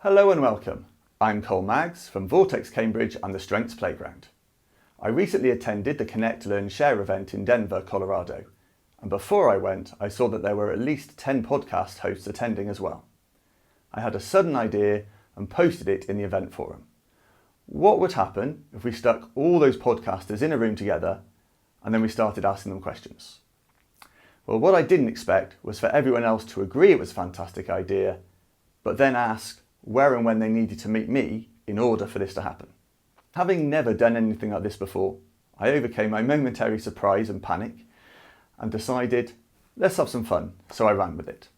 Hello and welcome. I'm Cole Maggs from Vortex Cambridge and the Strengths Playground. I recently attended the Connect, Learn, Share event in Denver, Colorado, and before I went, I saw that there were at least 10 podcast hosts attending as well. I had a sudden idea and posted it in the event forum. What would happen if we stuck all those podcasters in a room together and then we started asking them questions? Well, what I didn't expect was for everyone else to agree it was a fantastic idea, but then ask where and when they needed to meet me in order for this to happen. Having never done anything like this before, I overcame my momentary surprise and panic and decided, let's have some fun, so I ran with it.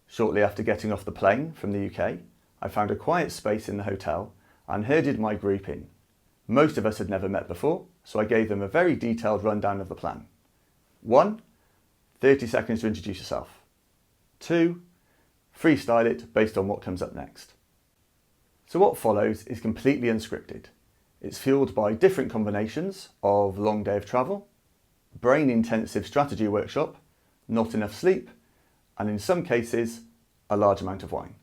Shortly after getting off the plane from the UK, I found a quiet space in the hotel and herded my group in. Most of us had never met before, so I gave them a very detailed rundown of the plan. 1, 30 seconds to introduce yourself. 2, freestyle it based on what comes up next. So what follows is completely unscripted. It's fueled by different combinations of long day of travel, brain-intensive strategy workshop, not enough sleep, and in some cases, a large amount of wine.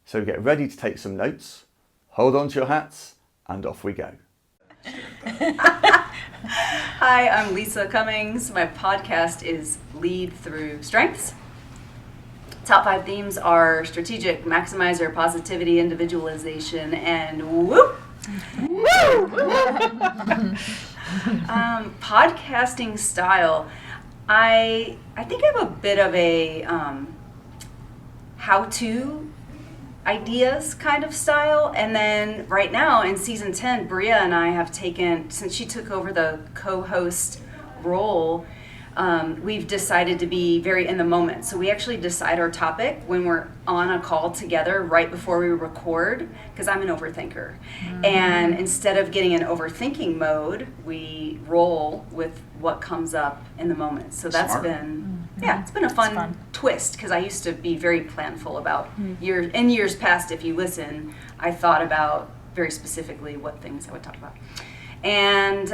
So get ready to take some notes, hold on to your hats, and off we go. Hi, I'm Lisa Cummings. My podcast is Lead Through Strengths. Top 5 themes are strategic, maximizer, positivity, individualization, and whoop! Woo! Podcasting style. I think I have a bit of a how-to ideas kind of style, and then right now in season 10, Bria and I have taken, since she took over the co-host role, we've decided to be very in the moment. So we actually decide our topic when we're on a call together right before we record, because I'm an overthinker. And instead of getting in overthinking mode, we roll with what comes up in the moment. So that's been, it's been a fun twist, because I used to be very planful about years past. If you listen, I thought about very specifically what things I would talk about. And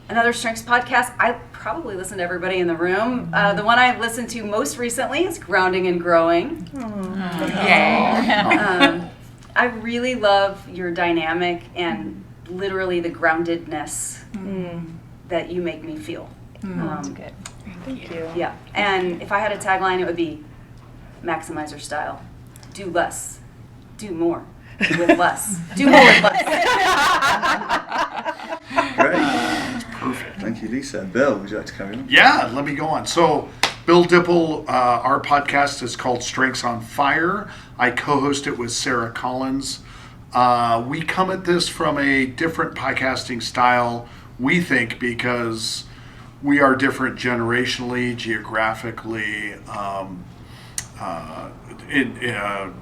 another strengths podcast, I probably listen to everybody in the room. The one I listened to most recently is Grounding and Growing. I really love your dynamic and literally the groundedness that you make me feel. That's good. Thank you. Yeah, and if I had a tagline, it would be maximizer style. Do less, do more with less. Do more with less. Great. That's perfect. Thank you, Lisa. Bill, would you like to carry on? Yeah, let me go on. So, Bill Dippel, our podcast is called Strengths on Fire. I co-host it with Sarah Collins. We come at this from a different podcasting style, we think, because we are different generationally, geographically,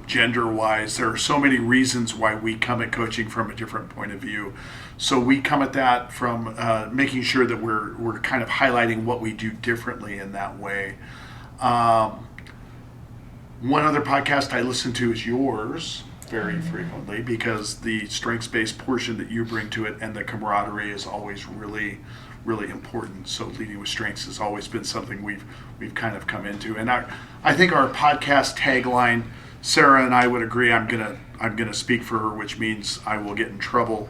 gender-wise. There are so many reasons why we come at coaching from a different point of view. So we come at that from making sure that we're kind of highlighting what we do differently in that way. One other podcast I listen to is yours very frequently, because the strengths-based portion that you bring to it and the camaraderie is always really, really important. So leading with strengths has always been something we've kind of come into. And I think our podcast tagline, Sarah and I would agree. I'm gonna speak for her, which means I will get in trouble.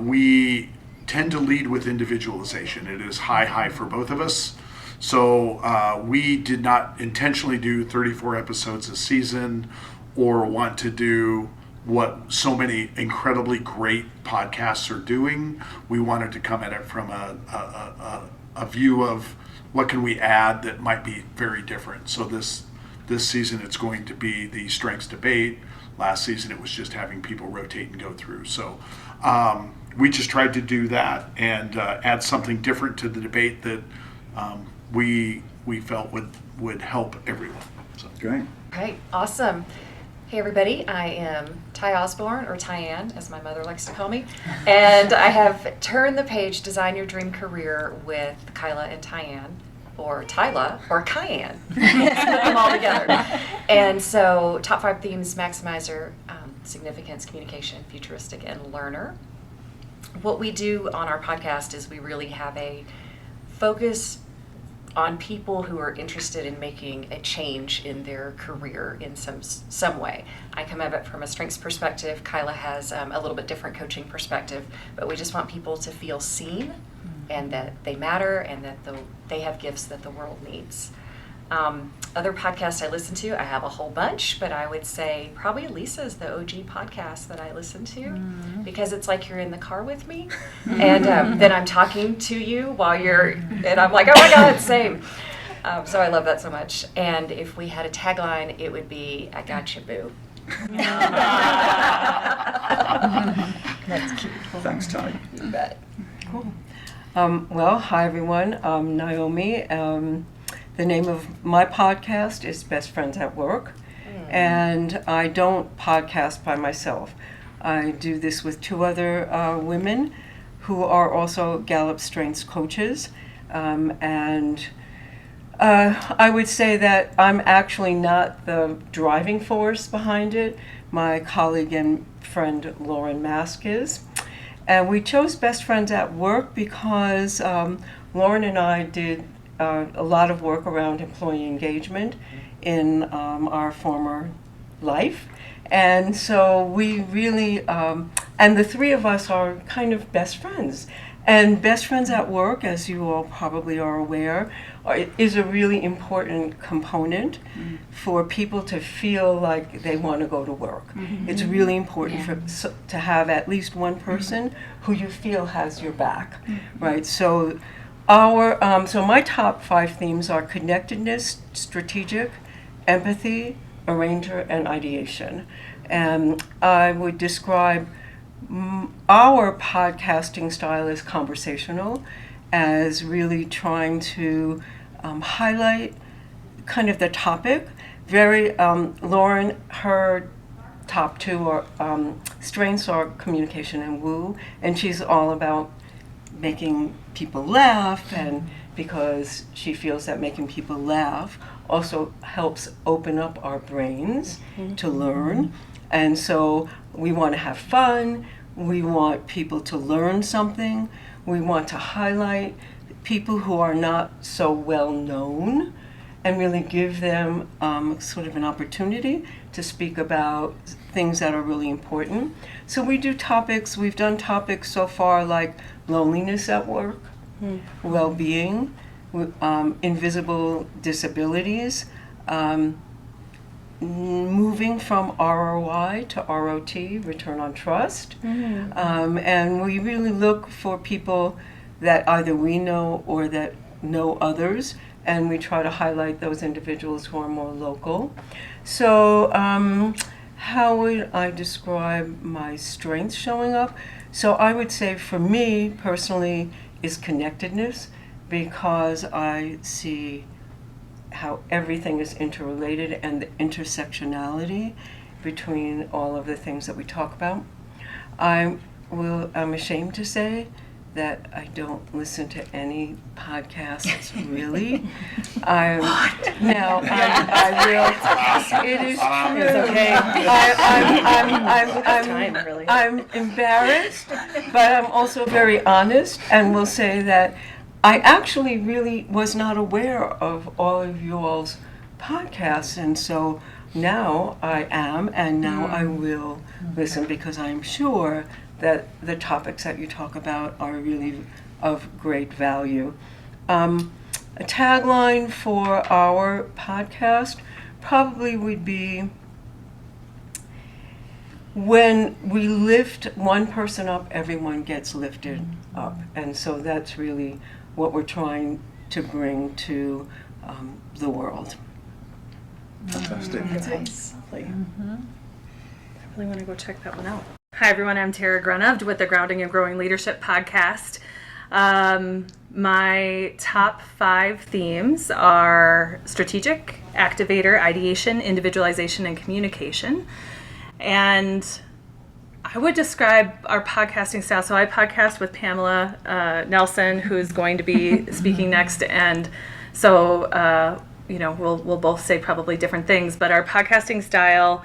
We tend to lead with individualization. It is high for both of us. So we did not intentionally do 34 episodes a season or want to do what so many incredibly great podcasts are doing. We wanted to come at it from a view of what can we add that might be very different. So this season it's going to be the strengths debate. Last season it was just having people rotate and go through. So we just tried to do that and add something different to the debate that we felt would help everyone. So. Great. Great, awesome. Hey everybody, I am Osborn, or TyAnn, as my mother likes to call me, and I have Turn the Page, Design Your Dream Career with Kyla and TyAnn, or Tyla, or Kyan. Put them all together. And so, top 5 themes: maximizer, significance, communication, futuristic, and learner. What we do on our podcast is we really have a focus on people who are interested in making a change in their career in some way. I come at it from a strengths perspective. Kyla has a little bit different coaching perspective, but we just want people to feel seen and that they matter and that they have gifts that the world needs. Other podcasts I listen to, I have a whole bunch, but I would say probably Lisa's the OG podcast that I listen to because it's like you're in the car with me and then I'm talking to you while and I'm like, oh my God, same. So I love that so much. And if we had a tagline, it would be, I got you, boo. That's cute. Thanks, Ty. You bet. Cool. Well, hi everyone. I'm Naomi. The name of my podcast is Best Friends at Work, and I don't podcast by myself. I do this with two other women who are also Gallup Strengths coaches, and I would say that I'm actually not the driving force behind it. My colleague and friend Lauren Mask is. And we chose Best Friends at Work because Lauren and I did a lot of work around employee engagement in our former life. And so we really, and the three of us are kind of best friends. And Best Friends at Work, as you all probably are aware, is a really important component for people to feel like they want to go to work. It's really important to have at least one person who you feel has your back, right? So so my top 5 themes are connectedness, strategic, empathy, arranger, and ideation. And I would describe our podcasting style as conversational, as really trying to highlight kind of the topic. Lauren, her top 2 are strengths are communication and woo, and she's all about making people laugh, and because she feels that making people laugh also helps open up our brains to learn. And so we want to have fun, we want people to learn something, we want to highlight people who are not so well known and really give them sort of an opportunity to speak about things that are really important. So we do topics, we've done topics so far like loneliness at work, well-being, invisible disabilities, moving from ROI to ROT, return on trust. And we really look for people that either we know or that know others, and we try to highlight those individuals who are more local. So how would I describe my strengths showing up? So I would say for me personally is connectedness, because I see how everything is interrelated and the intersectionality between all of the things that we talk about. I'm ashamed to say that I don't listen to any podcasts really. I will. It is true. It's okay. I'm embarrassed, but I'm also very honest, and will say that I actually really was not aware of all of you all's podcasts, and so now I am, and now I will listen, because I'm sure that the topics that you talk about are really of great value. A tagline for our podcast probably would be, when we lift one person up, everyone gets lifted up. And so that's really what we're trying to bring to the world. Fantastic. That's nice. I really want to go check that one out. Hi everyone, I'm Gronhovd with the Grounding and Growing Leadership podcast. My top 5 themes are strategic, activator, ideation, individualization, and communication. And I would describe our podcasting style. So I podcast with Pamela Nelson, who's going to be speaking next. And so, we'll both say probably different things, but our podcasting style,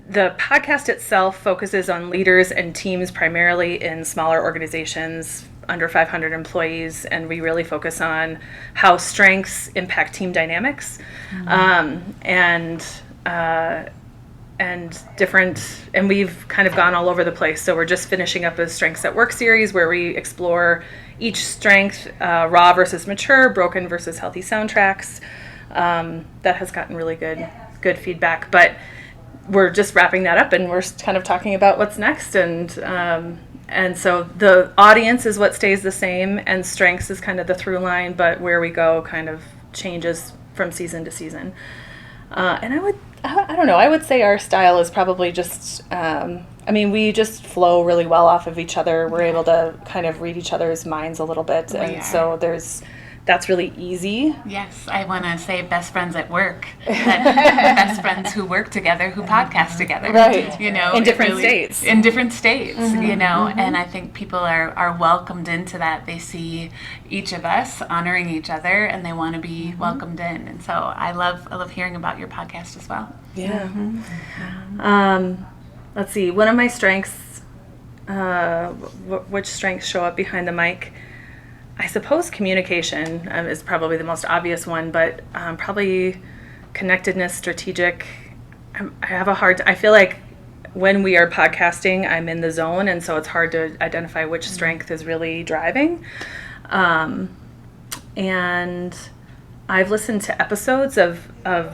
the podcast itself focuses on leaders and teams primarily in smaller organizations, under 500 employees, and we really focus on how strengths impact team dynamics, and different, and we've kind of gone all over the place. So we're just finishing up a Strengths at Work series where we explore each strength, raw versus mature, broken versus healthy soundtracks. That has gotten really good feedback, but we're just wrapping that up, and we're kind of talking about what's next, and so the audience is what stays the same, and strengths is kind of the through line, but where we go kind of changes from season to season. And I don't know, I would say our style is probably just, we just flow really well off of each other. We're able to kind of read each other's minds a little bit, and so that's really easy. Yes, I want to say best friends at work. Best friends who work together, who podcast together. Right. In different states. In different states, and I think people are welcomed into that. They see each of us honoring each other, and they want to be welcomed in. And so I love hearing about your podcast as well. Yeah. Let's see. One of my strengths, which strengths show up behind the mic? I suppose communication is probably the most obvious one, but probably connectedness, strategic. I feel like when we are podcasting, I'm in the zone, and so it's hard to identify which strength is really driving. And I've listened to episodes of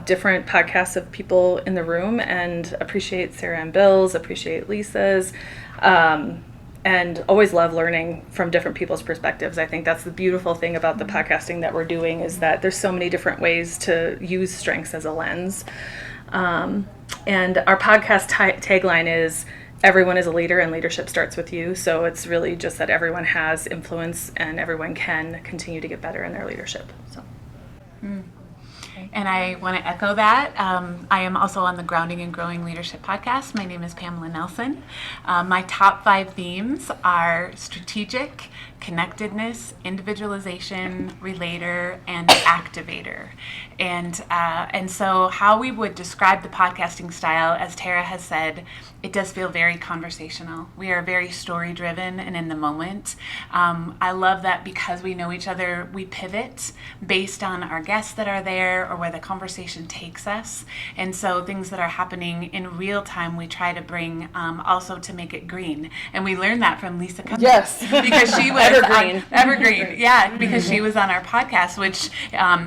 different podcasts of people in the room, and appreciate Sarah and Bill's, appreciate Lisa's, and always love learning from different people's perspectives. I think that's the beautiful thing about the podcasting that we're doing, is that there's so many different ways to use strengths as a lens. And our podcast tagline is, everyone is a leader and leadership starts with you. So it's really just that everyone has influence and everyone can continue to get better in their leadership. So. And I want to echo that. I am also on the Grounding and Growing Leadership podcast. My name is Pamela Nelson. My top 5 themes are strategic, connectedness, individualization, relator, and activator. And so how we would describe the podcasting style, as Tara has said, it does feel very conversational. We are very story-driven and in the moment. I love that because we know each other, we pivot based on our guests that are there or where the conversation takes us. And so things that are happening in real time, we try to bring also to make it green. And we learned that from Lisa Cummings. Yes. Because she was Evergreen. Yeah, because she was on our podcast, which,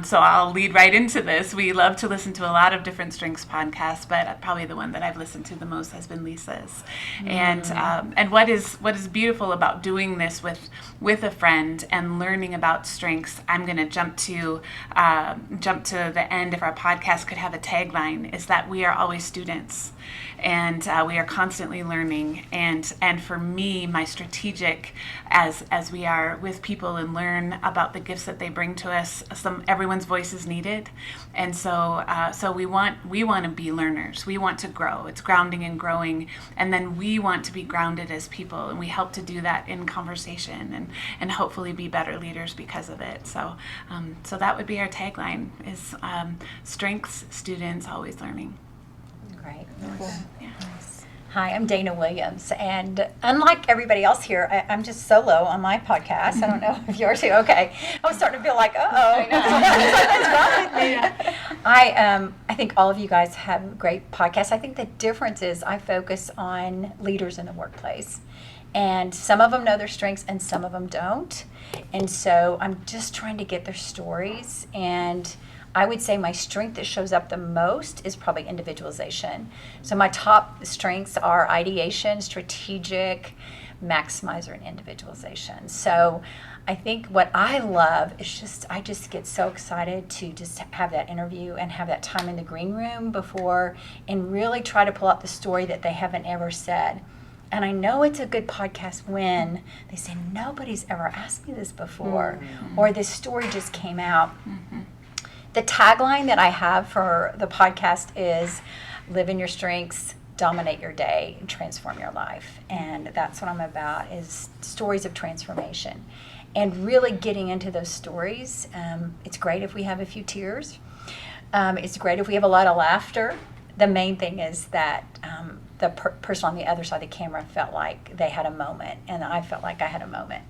so I'll lead right into this. We love to listen to a lot of different strengths podcasts, but probably the one that I've listened to the most has been Lisa's. And what is beautiful about doing this with a friend and learning about strengths, I'm going to jump to the end. If our podcast could have a tagline, is that we are always students, and we are constantly learning. And for me, my strategic, as we are with people and learn about the gifts that they bring to us, everyone's voice is needed, and so we want to be learners. We want to grow. It's grounding and growing, and then we want to be grounded as people, and we help to do that in conversation and hopefully be better leaders because of it. So that would be our tagline: is strengths, students, always learning. Great. Cool. Yeah. Hi, I'm Dana Williams, and unlike everybody else here, I'm just solo on my podcast. I don't know if yours too. Okay, I was starting to feel like, something's wrong with me. I think all of you guys have great podcasts. I think the difference is I focus on leaders in the workplace, and some of them know their strengths and some of them don't, and so I'm just trying to get their stories. And I would say my strength that shows up the most is probably individualization. So my top strengths are ideation, strategic, maximizer, and individualization. So I think what I love is I just get so excited to just have that interview and have that time in the green room before, and really try to pull out the story that they haven't ever said. And I know it's a good podcast when they say, nobody's ever asked me this before, or this story just came out. The tagline that I have for the podcast is, live in your strengths, dominate your day, and transform your life. And that's what I'm about, is stories of transformation. And really getting into those stories. It's great if we have a few tears. It's great if we have a lot of laughter. The main thing is that the person on the other side of the camera felt like they had a moment, and I felt like I had a moment.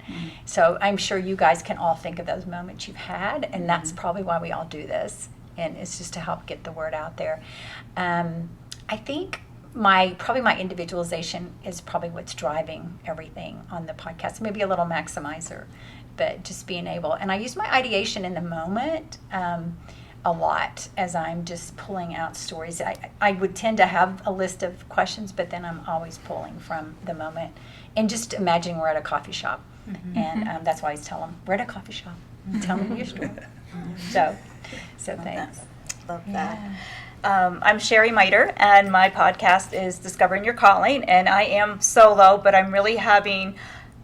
So I'm sure you guys can all think of those moments you've had, and that's probably why we all do this, and it's just to help get the word out there. I think my individualization is probably what's driving everything on the podcast. Maybe a little maximizer, but just being able, and I use my ideation in the moment a lot as I'm just pulling out stories. I would tend to have a list of questions, but then I'm always pulling from the moment, and just imagining we're at a coffee shop, and that's why I always tell them, we're at a coffee shop, tell me your story. So thanks. Love that. I'm Sheri Miter, and my podcast is Discovering Your Calling, and I am solo, but I'm really having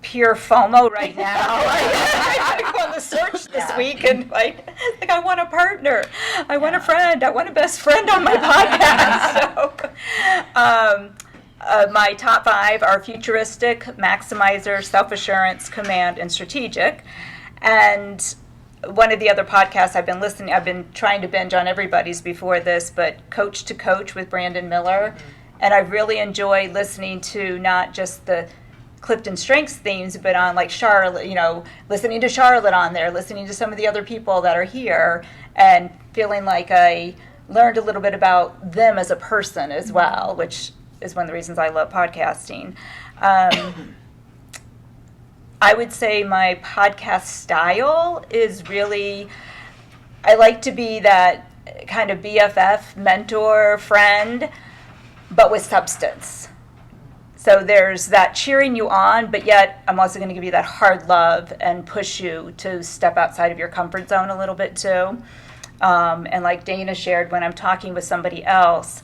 pure FOMO right now. I go on the search this week, and I want a partner, I want a friend, I want a best friend on my podcast. So, my top 5 are futuristic, maximizer, self-assurance, command, and strategic. And one of the other podcasts I've been trying to binge on everybody's before this, but Coach to Coach with Brandon Miller. And I really enjoy listening to not just the Clifton Strengths themes, but on like Charlotte, listening to Charlotte on there, listening to some of the other people that are here, and feeling like I learned a little bit about them as a person as well, which is one of the reasons I love podcasting. I would say my podcast style is really, I like to be that kind of BFF, mentor, friend, but with substance. So there's that cheering you on, but yet I'm also going to give you that hard love and push you to step outside of your comfort zone a little bit too. And like Dana shared, when I'm talking with somebody else,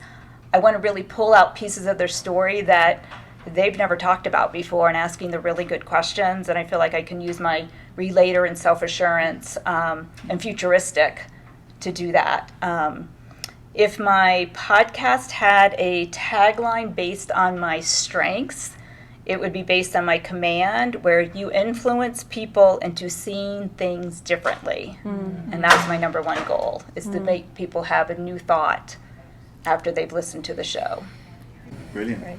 I want to really pull out pieces of their story that they've never talked about before, and asking the really good questions. And I feel like I can use my relator and self-assurance and futuristic to do that. If my podcast had a tagline based on my strengths, it would be based on my command, where you influence people into seeing things differently. And that's my number one goal, is to make people have a new thought after they've listened to the show. Brilliant. Right.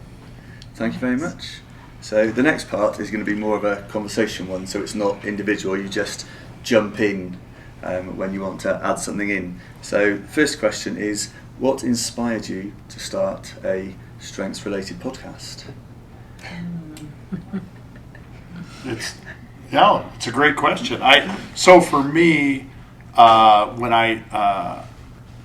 Thank you very much. So the next part is going to be more of a conversation one, so it's not individual, you just jump in when you want to add something in. So first question is, what inspired you to start a strengths related podcast? It's a great question. So for me, when I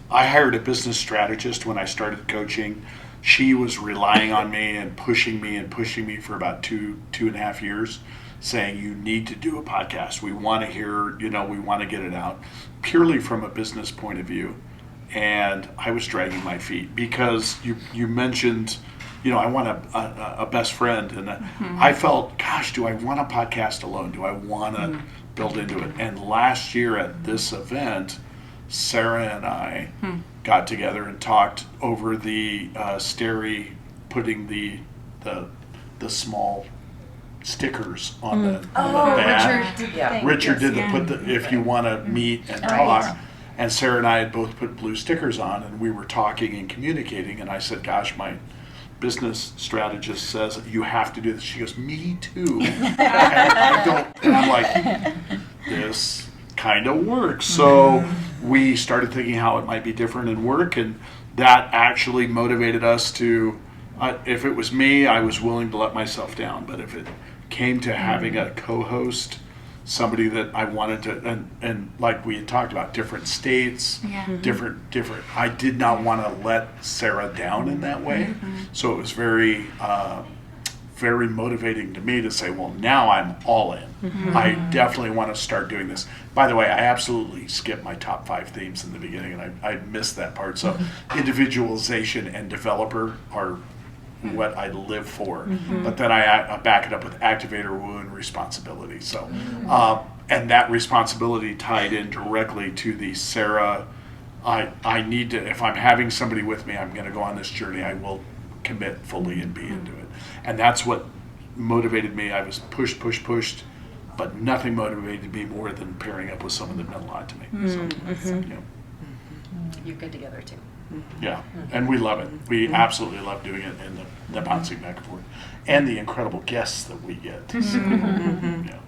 hired a business strategist when I started coaching. She was relying on me and pushing me for about two and a half years, saying, you need to do a podcast. We want to hear, we want to get it out, purely from a business point of view. And I was dragging my feet because you mentioned, I want a best friend. And I felt, gosh, do I want a podcast alone? Do I want to build into it? And last year at this event, Sarah and I got together and talked over the Sheri putting the small stickers on the bag. Richard did if you want to meet and talk. And Sarah and I had both put blue stickers on, and we were talking and communicating. And I said, gosh, my business strategist says you have to do this. She goes, me too. And I'm like, this kind of works. So we started thinking how it might be different and work, and that actually motivated us to, if it was me, I was willing to let myself down, but if it came to having a co-host, somebody that I wanted to, and like we had talked about, different states, different, I did not want to let Sarah down in that way. So it was very motivating to me to say, well, now I'm all in. I definitely want to start doing this. By the way, I absolutely skipped my top 5 themes in the beginning, and I missed that part. So individualization and developer are what I live for. But then I back it up with activator, woo, and responsibility. So, and that responsibility tied in directly to the Sarah, I need to, if I'm having somebody with me, I'm going to go on this journey, I will commit fully and be into it. And that's what motivated me. I was pushed, but nothing motivated me more than pairing up with someone that meant a lot to me. So, You're good together too. Yeah, and we love it. We absolutely love doing it, and the bouncing back and forth, and the incredible guests that we get. So, yeah.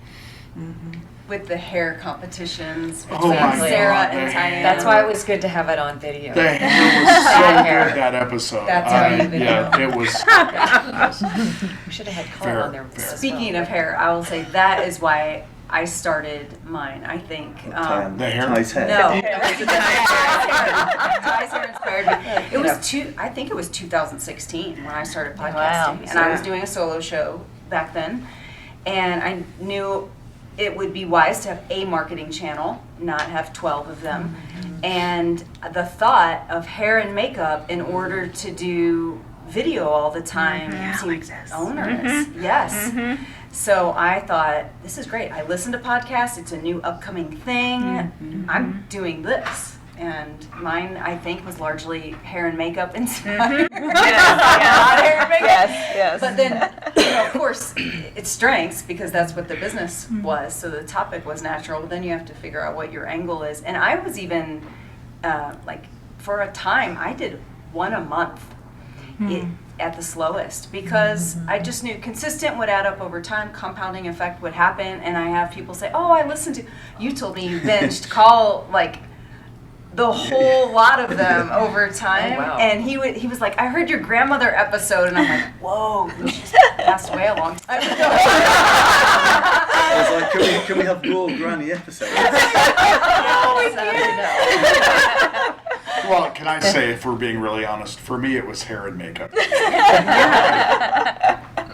With the hair competitions Oh between my Sarah God, and the TyAnn. That's why it was good to have it on video. The hair was so good that episode. That's right. Yeah, it was. We should have had color on there. Fair. Speaking of hair, I will say that is why I started mine, I think. The hair? Ty's hair. No. Ty's hair inspired me. It was I think it was 2016 when I started podcasting. Wow. And I was doing a solo show back then. And I knew it would be wise to have a marketing channel, not have 12 of them. And the thought of hair and makeup in order to do video all the time seemed onerous. Yes. So I thought, this is great. I listen to podcasts. It's a new upcoming thing. I'm doing this. And mine, I think, was largely hair and makeup inspired. Not hair and makeup. Yes. But then, of course, it's strengths because that's what the business was. So the topic was natural. But then you have to figure out what your angle is. And I was even, for a time, I did one a month. At the slowest, because I just knew consistent would add up over time, compounding effect would happen, and I have people say, oh, I listened to, you told me you binged, call like the whole lot of them over time. Oh, wow. And he was like, I heard your grandmother episode, and I'm like, whoa, she's passed away a long time ago. I was like, can we have more granny episodes? Well, can I say, if we're being really honest, for me it was hair and makeup.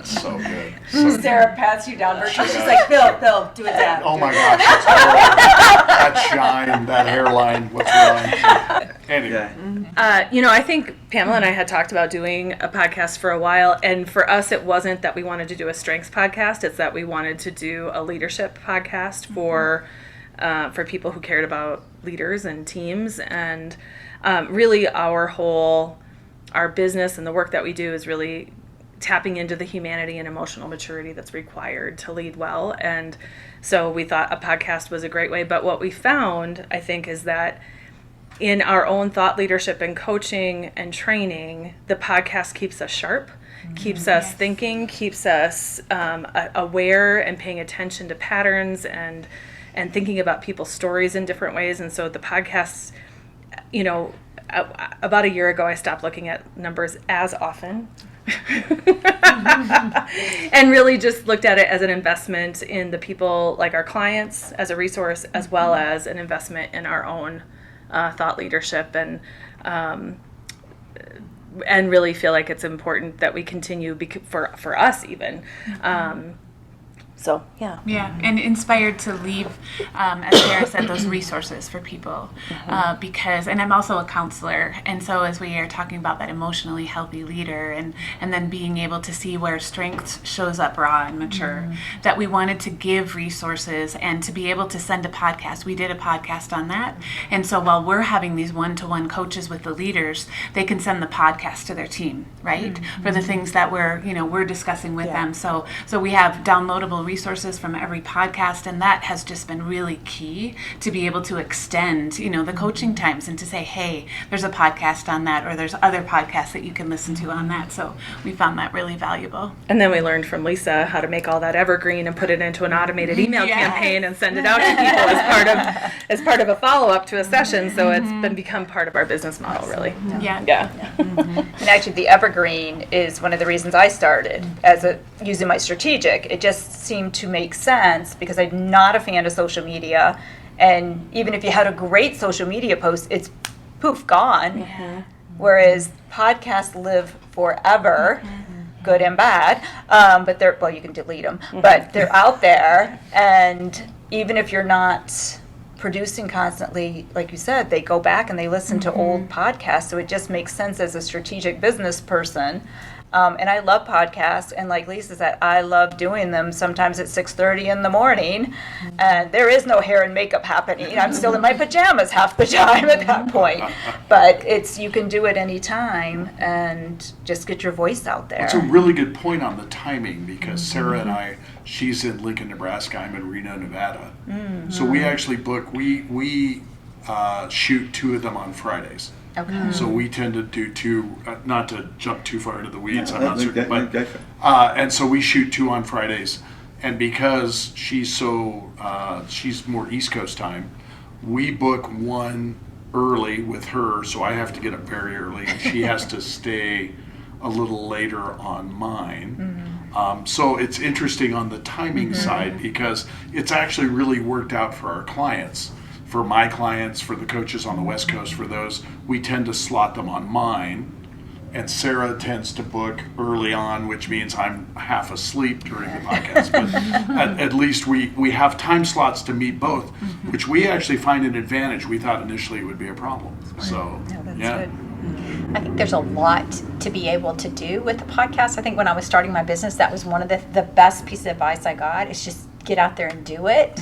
So good. So good. Sarah pats you down, she's like, Phil, do a dab. Oh my gosh, it's horrible. That shine, that hairline, what's wrong? Anyway. I think Pamela and I had talked about doing a podcast for a while, and for us it wasn't that we wanted to do a strengths podcast, it's that we wanted to do a leadership podcast for people who cared about leaders and teams, and really our business and the work that we do is really tapping into the humanity and emotional maturity that's required to lead well. And so we thought a podcast was a great way. But what we found, I think, is that in our own thought leadership and coaching and training, the podcast keeps us sharp, keeps us thinking, keeps us aware and paying attention to patterns and thinking about people's stories in different ways. And so the podcasts, about a year ago, I stopped looking at numbers as often. And really just looked at it as an investment in the people, like our clients, as a resource, as well as an investment in our own thought leadership, and really feel like it's important that we continue for us even. So, yeah. Yeah, and inspired to leave, as Sarah said, those resources for people. Because, and I'm also a counselor, and so as we are talking about that emotionally healthy leader and then being able to see where strength shows up raw and mature, that we wanted to give resources and to be able to send a podcast. We did a podcast on that. And so while we're having these one-to-one coaches with the leaders, they can send the podcast to their team, right? For the things that we're discussing with them. So we have downloadable resources from every podcast, and that has just been really key to be able to extend, the coaching times and to say, hey, there's a podcast on that, or there's other podcasts that you can listen to on that. So we found that really valuable. And then we learned from Lisa how to make all that evergreen and put it into an automated email campaign and send it out to people as part of a follow-up to a session. So it's become part of our business model, really. Yeah. And actually, the evergreen is one of the reasons I started using my strategic. It just seemed to make sense because I'm not a fan of social media, and even if you had a great social media post, it's poof, gone. Whereas podcasts live forever, good and bad, but you can delete them, but they're out there, and even if you're not producing constantly, like you said, they go back and they listen to old podcasts, so it just makes sense as a strategic business person. And I love podcasts, and like Lisa said, I love doing them sometimes at 6:30 in the morning, and there is no hair and makeup happening. I'm still in my pajamas half the time at that point. But you can do it anytime and just get your voice out there. It's a really good point on the timing, because Sarah and she's in Lincoln, Nebraska, I'm in Reno, Nevada. So we actually book, we shoot 2 of them on Fridays. Okay. So we tend to do 2, not to jump too far into the weeds, No, I'm not no, certain, go but, for it. and so we shoot 2 on Fridays. And because she's she's more East Coast time, we book one early with her, so I have to get up very early, and she has to stay a little later on mine. So it's interesting on the timing side, because it's actually really worked out for our clients. For my clients, for the coaches on the West Coast, for those, we tend to slot them on mine. And Sarah tends to book early on, which means I'm half asleep during the podcast. But at least we have time slots to meet both, which we actually find an advantage. We thought initially it would be a problem. So, yeah. I think there's a lot to be able to do with the podcast. I think when I was starting my business, that was one of the best pieces of advice I got, is just get out there and do it.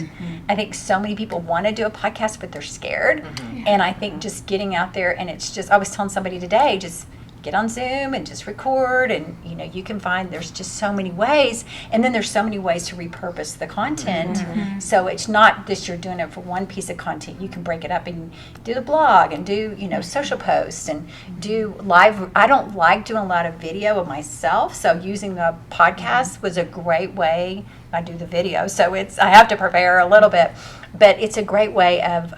I think so many people want to do a podcast, but they're scared. And I think just getting out there, and it's just, I was telling somebody today, just get on Zoom and just record, and you can find there's just so many ways, and then there's so many ways to repurpose the content. So it's not just you're doing it for one piece of content. You can break it up and do the blog and do social posts and do live. I don't like doing a lot of video of myself, so using the podcast was a great way. I do the video, so I have to prepare a little bit, but it's a great way of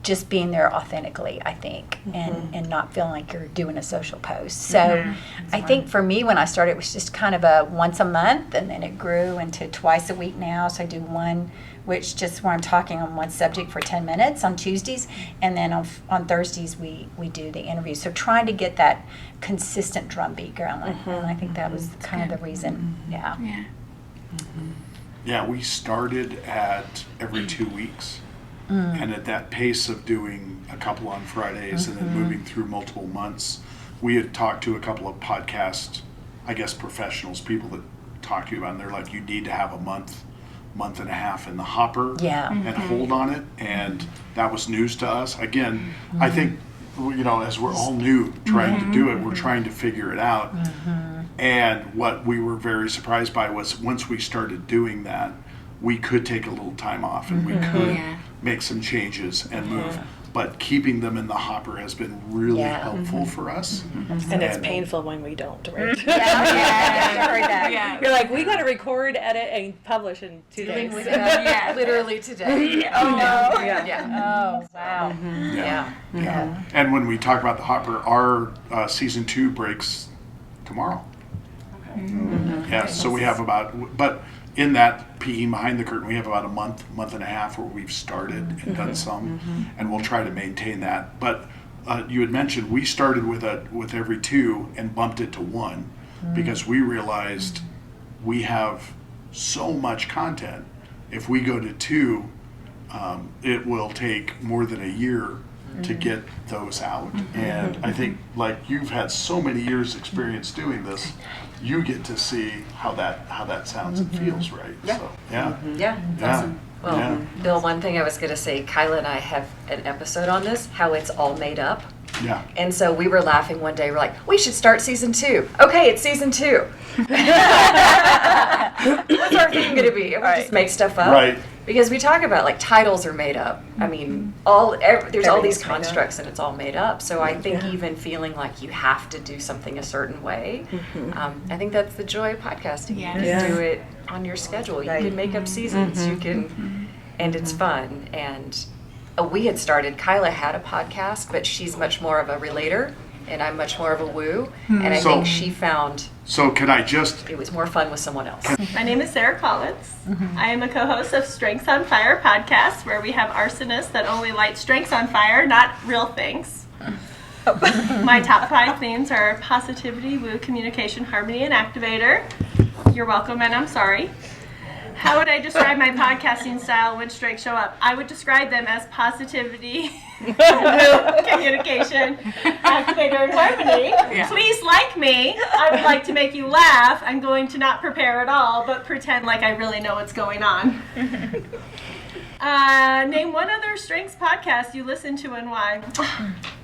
just being there authentically, I think, and not feeling like you're doing a social post. So I think for me, when I started, it was just kind of a once a month, and then it grew into twice a week now. So I do one, which just where I'm talking on one subject for 10 minutes on Tuesdays, and then on Thursdays we do the interview. So trying to get that consistent drumbeat going, and I think that was kind of the reason. Yeah. Yeah, we started at every 2 weeks. And at that pace of doing a couple on Fridays and then moving through multiple months, we had talked to a couple of podcast, I guess, professionals, people that talk to you about, and they're like, you need to have a month and a half in the hopper and hold on it. And that was news to us. Again, I think, as we're all new trying to do it, we're trying to figure it out. And what we were very surprised by was once we started doing that, we could take a little time off and we could make some changes and move. But keeping them in the hopper has been really helpful for us. And it's painful when we don't, right? I heard that. You're like, we got to record, edit, and publish in 2 days. Literally today. Oh no. Yeah. Oh wow. Yeah. And when we talk about the hopper, our season 2 breaks tomorrow. So we have but in that peeking behind the curtain, we have about a month and a half where we've started and done some, and we'll try to maintain that. But you had mentioned we started with every 2 and bumped it to 1 because we realized we have so much content. If we go to 2, it will take more than a year to get those out. And I think, like, you've had so many years experience doing this, you get to see how that sounds and feels, right? So, Awesome. Well, Bill, one thing I was going to say, Kyla and I have an episode on this, how it's all made up. Yeah. And so we were laughing one day. We're like, we should start season 2. Okay, it's season 2. What's our theme going to be? And we just make stuff up. Right. Because we talk about, like, titles are made up. I mean, there's all these constructs and it's all made up. So I think even feeling like you have to do something a certain way, I think that's the joy of podcasting. You can do it on your schedule. You can make up seasons. You can, and it's fun. And we had started, Kyla had a podcast, but she's much more of a relator, and I'm much more of a woo. And I think she found So can I just... it was more fun with someone else. My name is Sarah Collins. I am a co-host of Strengths on Fire podcast, where we have arsonists that only light strengths on fire, not real things. My top 5 themes are positivity, woo, communication, harmony, and activator. You're welcome, and I'm sorry. How would I describe my podcasting style when strengths show up? I would describe them as positivity, communication, activator, and harmony. Please like me. I would like to make you laugh. I'm going to not prepare at all, but pretend like I really know what's going on. Name one other strengths podcast you listen to and why.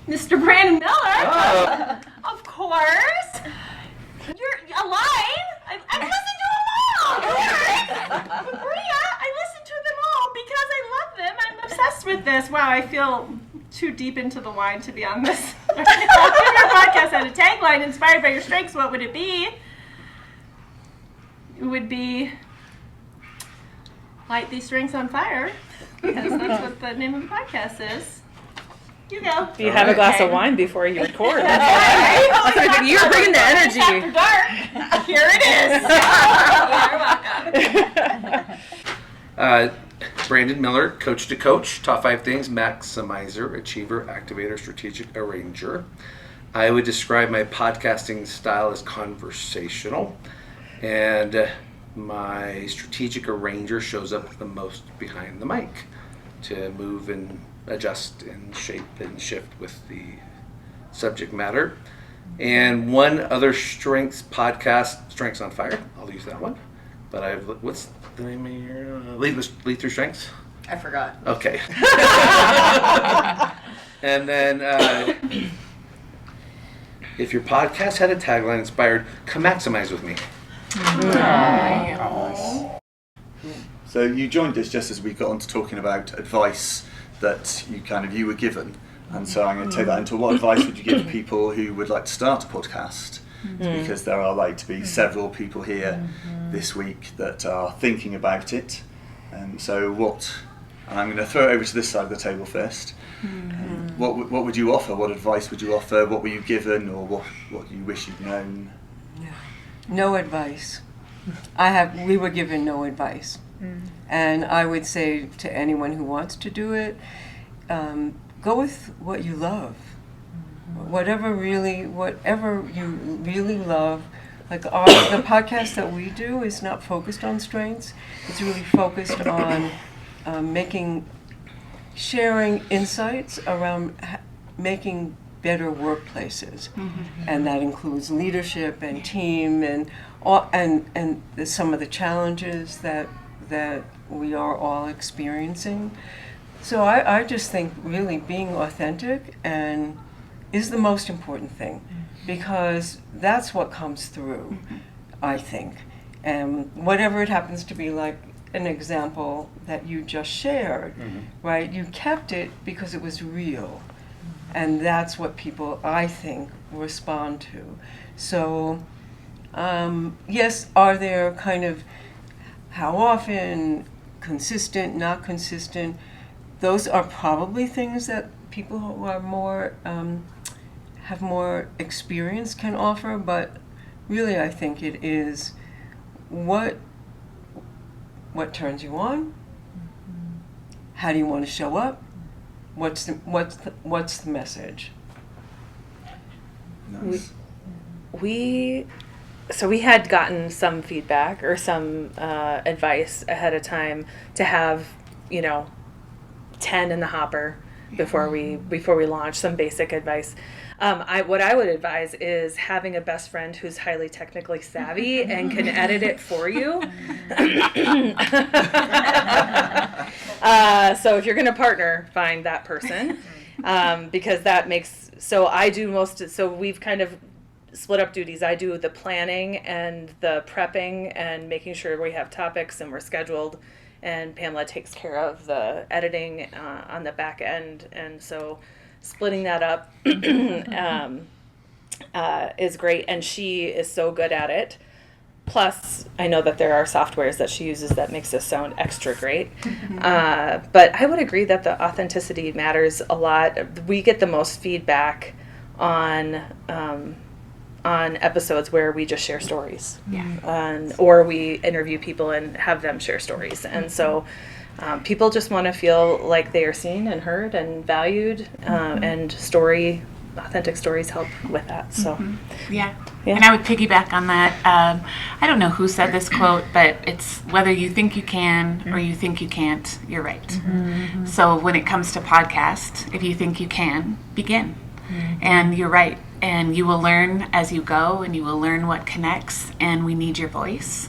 Mr. Brandon Miller. Of course. You're alive. I listen to them all. Bria, I listen to them all because I love them. I'm obsessed with this. Wow, I feel too deep into the wine to be on this. If your podcast had a tagline inspired by your strengths, what would it be? It would be Light These Strengths on Fire, because that's what the name of the podcast is. You go. You have a glass of wine before you record. You're bringing the energy. After dark. Here it is. You're welcome. Brandon Miller, Coach to Coach, Top 5 Things, Maximizer, Achiever, Activator, Strategic Arranger. I would describe my podcasting style as conversational, and my Strategic Arranger shows up the most behind the mic to move and adjust and shape and shift with the subject matter. And one other strengths podcast, Strengths on Fire. I'll use that one. But what's the name of your Lead Through Strengths? I forgot. Okay. And then if your podcast had a tagline inspired, come maximize with me. So you joined us just as we got on to talking about advice that you were given, and so I'm going to take that into what advice would you give people who would like to start a podcast? Because there are like to be several people here this week that are thinking about it, and so and I'm going to throw it over to this side of the table first. What would you offer? What advice would you offer? What were you given, or what you wish you'd known? No advice. We were given no advice. And I would say to anyone who wants to do it, go with what you love. Whatever you really love. Like the podcast that we do is not focused on strengths. It's really focused on sharing insights around making better workplaces, and that includes leadership and team and some of the challenges that we are all experiencing. So I just think really being authentic is the most important thing, because that's what comes through, I think. And whatever it happens to be, like an example that you just shared, right? You kept it because it was real. And that's what people, I think, respond to. So, yes, are there kind of how often, consistent, not consistent? Those are probably things that people who are more, have more experience can offer, but really I think it is what turns you on? How do you want to show up? What's the message? Nice. We had gotten some feedback or some advice ahead of time to have 10 in the hopper before we launch, some basic advice. What I would advise is having a best friend who's highly technically savvy and can edit it for you. So if you're going to partner, find that person, because that makes, so we've kind of split up duties. I do the planning and the prepping and making sure we have topics and we're scheduled, and Pamela takes care of the editing on the back end. And so splitting that up is great, and she is so good at it. Plus, I know that there are softwares that she uses that makes us sound extra great. But I would agree that the authenticity matters a lot. We get the most feedback on episodes where we just share stories, or we interview people and have them share stories. And so people just want to feel like they are seen and heard and valued, and authentic stories help with that. So yeah. And I would piggyback on that. I don't know who said this quote, but it's whether you think you can or you think you can't, you're right. So when it comes to podcast, if you think you can, begin. And you're right. And you will learn as you go, and you will learn what connects, and we need your voice.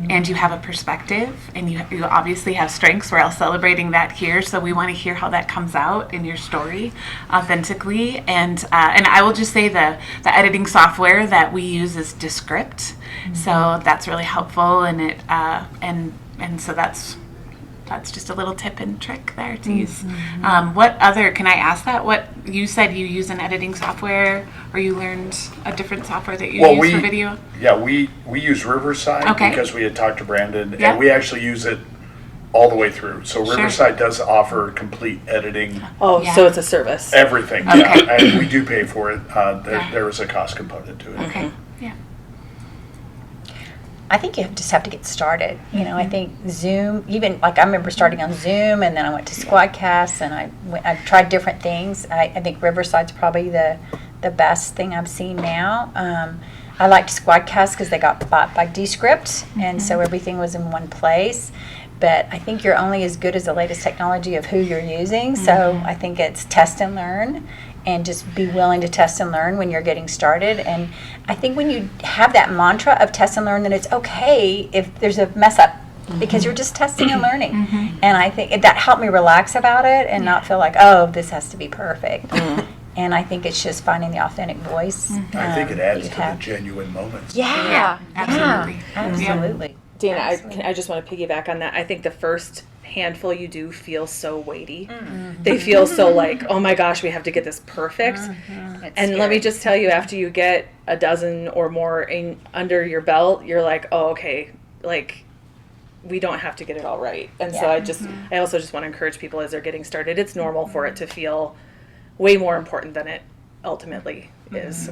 And you have a perspective, and you obviously have strengths. We're all celebrating that here, so we want to hear how that comes out in your story authentically. And I will just say the editing software that we use is Descript, so that's really helpful, and it and so that's that's just a little tip and trick there to use. What other, can I ask that? What, you said you use an editing software, or you learned a different software that you use for video? Yeah, we use Riverside Okay. because we had talked to Brandon, Yeah. and we actually use it all the way through. So Sure. Riverside does offer complete editing, Oh, Yeah. so it's a service. everything. Okay. Yeah, and we do pay for it. Yeah. There is a cost component to it. Okay, yeah. I think you just have to get started. You know, I think Zoom, even like I remember starting on Zoom, and then I went to Squadcast, and I've tried different things. I think Riverside's probably the best thing I've seen now. I liked Squadcast because they got bought by Descript, and so everything was in one place. But I think you're only as good as the latest technology of who you're using. So I think it's test and learn, and just be willing to test and learn when you're getting started. And I think when you have that mantra of test and learn, then it's okay if there's a mess up, because you're just testing and learning. And I think that helped me relax about it and not feel like, oh, this has to be perfect. And I think it's just finding the authentic voice. I think it adds you to the have. genuine moments. Yeah, absolutely. absolutely. Dana, I just want to piggyback on that. I think the first handful you do feel so weighty. They feel so like, oh my gosh, we have to get this perfect. And let me just tell you, after you get a dozen or more under your belt, you're like, oh, okay, like we don't have to get it all right. And so I also just want to encourage people as they're getting started, it's normal for it to feel way more important than it ultimately is.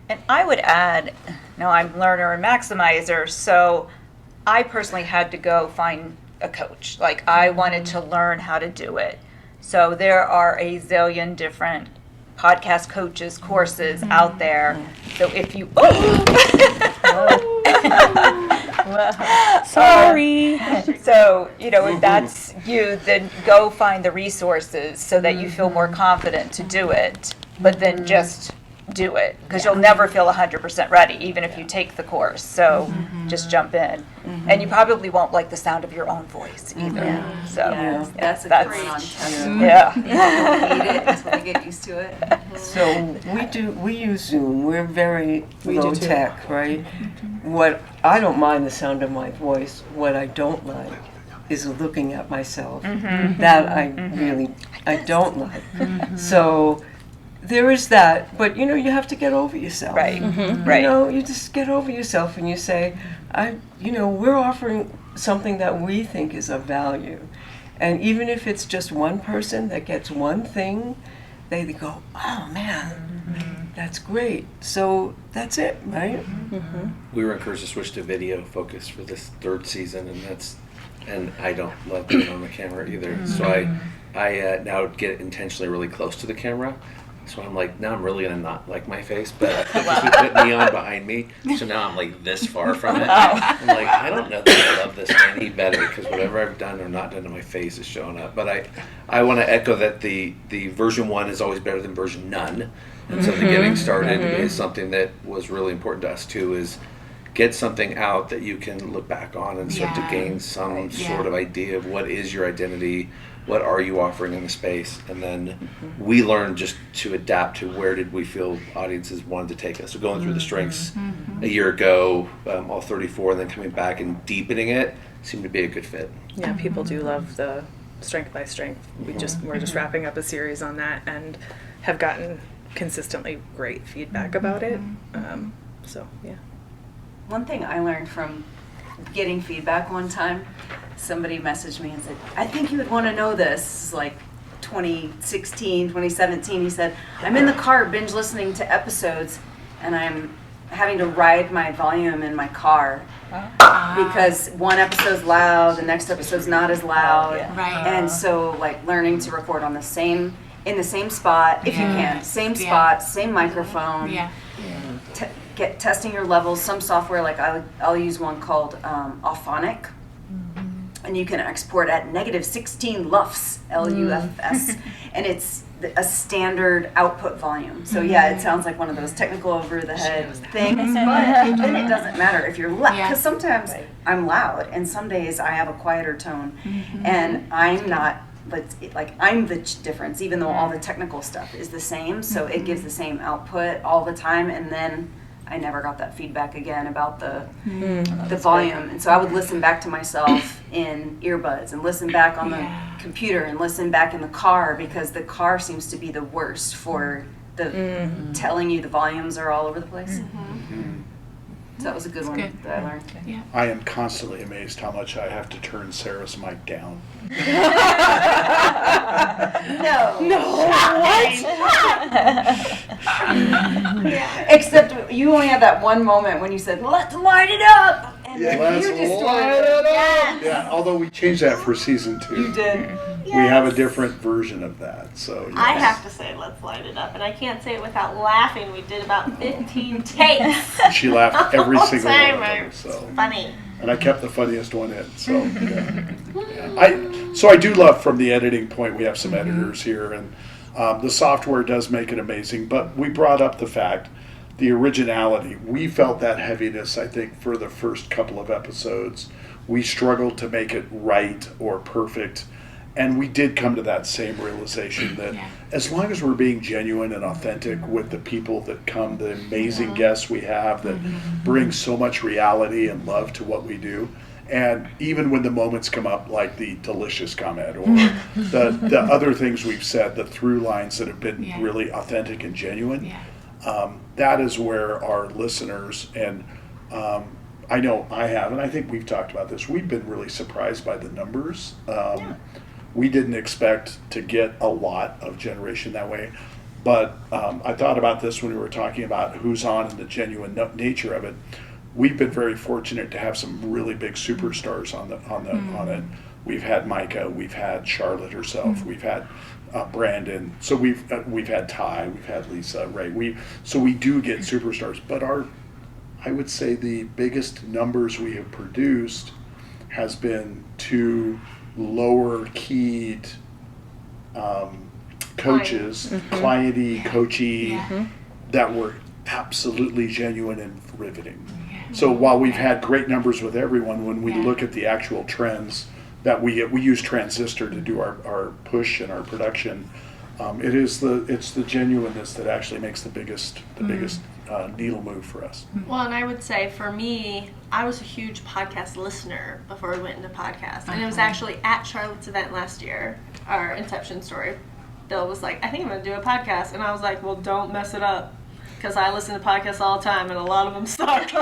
And I would add, I'm learner and maximizer, so I personally had to go find a coach. Like, I wanted to learn how to do it. So there are a zillion different podcast coaches courses out there. So if you Sorry. So, if that's you, then go find the resources so that you feel more confident to do it. But then just do it, because you'll never feel 100% ready, even if you take the course. So just jump in. And you probably won't like the sound of your own voice either. So That's a that's great on test. yeah. Hate it until they get used to it. So we use Zoom. We're very low tech, right? What I don't mind the sound of my voice. What I don't like is looking at myself. That I don't like. So there is that, but you have to get over yourself. Right. Right. You just get over yourself and you say, we're offering something that we think is of value. And even if it's just one person that gets one thing, they go, oh man, that's great. So that's it, right? We were encouraged to switch to video focus for this third season, and I don't love being on the camera either. So I now get intentionally really close to the camera. So I'm like, now I'm really gonna not like my face, but because we put neon behind me, so now I'm like this far from it. I'm like, I don't know that I love this any better, because whatever I've done or not done to my face is showing up. But I want to echo that the version 1 is always better than version none, and so the getting started is something that was really important to us too. Is get something out that you can look back on and start to gain some sort of idea of what is your identity. What are you offering in the space? And then we learn just to adapt to where did we feel audiences wanted to take us. So going through the strengths a year ago, all 34, and then coming back and deepening it seemed to be a good fit. Yeah, people do love the strength by strength. We're just wrapping up a series on that and have gotten consistently great feedback about it. So yeah. One thing I learned from getting feedback one time, somebody messaged me and said, I think you would want to know this, like 2016, 2017. He said, I'm in the car binge listening to episodes, and I'm having to ride my volume in my car because one episode's loud, the next episode's not as loud. Right. And so like learning to record in the same spot, if you can, same spot, same microphone. Testing your levels. Some software, like I'll use one called Auphonic, and you can export at -16 LUFS, LUFS, and it's a standard output volume. So it sounds like one of those technical over the head things, but then it doesn't matter if you're loud, because sometimes I'm loud, and some days I have a quieter tone, and I'm not. But I'm the difference, even though all the technical stuff is the same. So it gives the same output all the time, and then I never got that feedback again about the volume. And so I would listen back to myself in earbuds and listen back on the computer and listen back in the car, because the car seems to be the worst for the telling you the volumes are all over the place. So that was a good one that I learned. Yeah. I am constantly amazed how much I have to turn Sarah's mic down. Except you only had that one moment when you said, "Let's light it up." And Let's you just light it up. Yeah, although we changed that for season 2. You did. We have a different version of that. So yes. I have to say, let's light it up, and I can't say it without laughing. We did about 15 takes. She laughed every Whole single one time. of them. So. Funny. And I kept the funniest one in. So I do love, from the editing point, we have some editors here, and the software does make it amazing. But we brought up the fact, the originality. We felt that heaviness, I think, for the first couple of episodes. We struggled to make it right or perfect. And we did come to that same realization that as long as we're being genuine and authentic with the people that come, the amazing guests we have that bring so much reality and love to what we do, and even when the moments come up like the delicious comment or the other things we've said, the through lines that have been really authentic and genuine, that is where our listeners, and I know I have, and I think we've talked about this, we've been really surprised by the numbers. We didn't expect to get a lot of generation that way, but I thought about this when we were talking about who's on and the genuine nature of it. We've been very fortunate to have some really big superstars on it. We've had Micah, we've had Charlotte herself, we've had Brandon. So we've had Ty, we've had Lisa, Ray. So we do get superstars, but I would say the biggest numbers we have produced has been 2 lower keyed coaches, clienty, coachy, that were absolutely genuine and riveting. So while we've had great numbers with everyone, when we look at the actual trends that we use Transistor to do our push and our production, it's the genuineness that actually makes the biggest needle move for us. Well, and I would say for me, I was a huge podcast listener before we went into podcast. And it was actually at Charlotte's event last year, our Inception story. Bill was like, I think I'm going to do a podcast. And I was like, well, don't mess it up. Because I listen to podcasts all the time and a lot of them suck.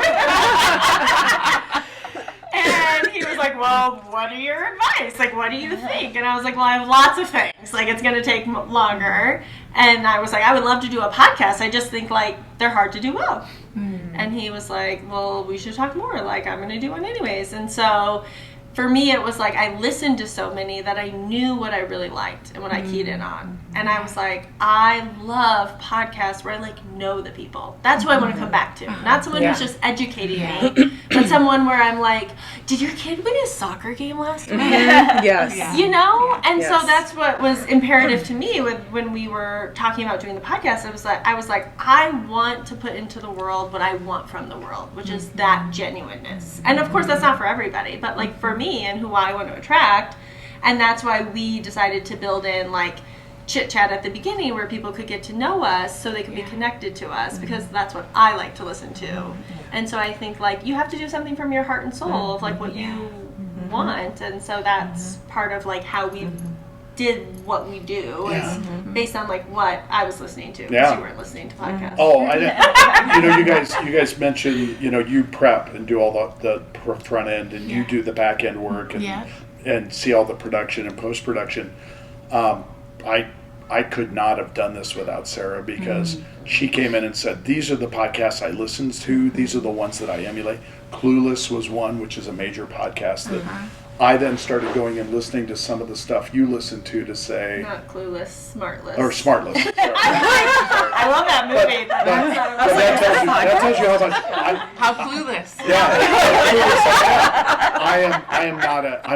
And he was like, well, what are your advice? Like, what do you think? And I was like, well, I have lots of things. Like, it's going to take longer. And I was like, I would love to do a podcast. I just think, like, they're hard to do well. And he was like, well, we should talk more. Like, I'm going to do one anyways. And so for me, it was like I listened to so many that I knew what I really liked and what I keyed in on. And I was like, I love podcasts where I like know the people. That's who I want to come back to. Not someone who's just educating me, but someone where I'm like, did your kid win his soccer game last week? Yes. You know? And so that's what was imperative to me when we were talking about doing the podcast. I was like, I want to put into the world what I want from the world, which is that genuineness. And of course, that's not for everybody, but like for me and who I want to attract. And that's why we decided to build in like chit chat at the beginning where people could get to know us so they could be connected to us, because that's what I like to listen to. And so I think like you have to do something from your heart and soul of like what you want. And so that's part of like how we did what we do is based on like what I was listening to, because you weren't listening to podcasts. Oh, you guys mentioned, you prep and do all the front end, and you do the back end work and see all the production and post production. I could not have done this without Sarah, because she came in and said, these are the podcasts I listened to. These are the ones that I emulate. Clueless was one, which is a major podcast that I then started going and listening to some of the stuff you listened to say. Not Clueless, Smartless. Or Smartless. Sorry. I love that movie. But that tells you how much. How clueless.